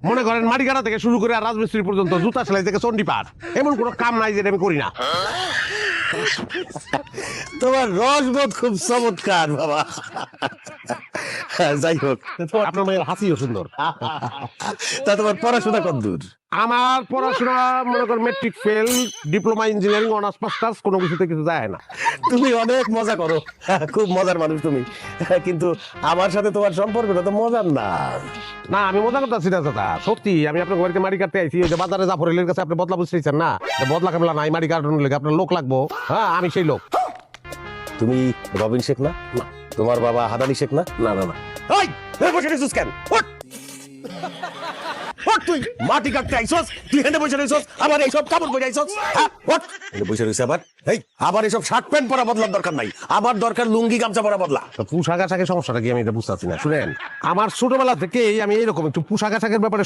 মনে করেন মাটি কাটা থেকে শুরু করে আর রাজমিস্ত্রি পর্যন্ত জুতা সেলাই থেকে চণ্ডীপাঠ এমন কোনো কাম নাই যেটা আমি করি না। তোমার রসবোধ খুব চমৎকার বাবা। যাই হোক, আপনার মেয়ের হাসিও সুন্দর। তা তোমার পড়াশোনা কতদূর? আমার পড়াশোনা মনে করেন matric fail, diploma engineering, honours masters, কোনো কিছুতে কিছু যায় না। তুমি অনেক মজা করো, খুব মজার মানুষ তুমি, কিন্তু আমার সাথে তোমার সম্পর্কটা তো মজার না। না আমি মজা করতেছি না দাদা, সত্যি আমি আপনার বাড়িতে মাটি কাটতে আইছি। ওই যে বাজারে জাফরের কাছে আপনি বদলা বুঝতেছেন না, বদলা কামলা নাই, মাটি কাটানোর লেগে আপনার লোক লাগবো। হ্যাঁ আমি সেই লোক। তুমি রবিন শেখ না? না। তোমার বাবা হাদানি শেখ না? না না না, ওই বসে রেছিস কেন? ওঠ! ওঠ তুই, মাটি কাটতে আইছস, তুই হেঁটে বসে রইছস, আবার এইসব কাপড় পরে আইছস, হ্যাঁ? ওঠ! হেঁটে বসে রইছ আবার, এই আবার এইসব শার্ট প্যান্ট পরা বদলার দরকার নাই, আমার দরকার লুঙ্গি গামছা পরা বদলা। তো পোশাক আশাকের সমস্যাটা কি আমি এটা বুঝতেছি না। শুনেন, আমার ছোটবেলা থেকেই আমি এরকম একটু পোশাক আশাকের ব্যাপারে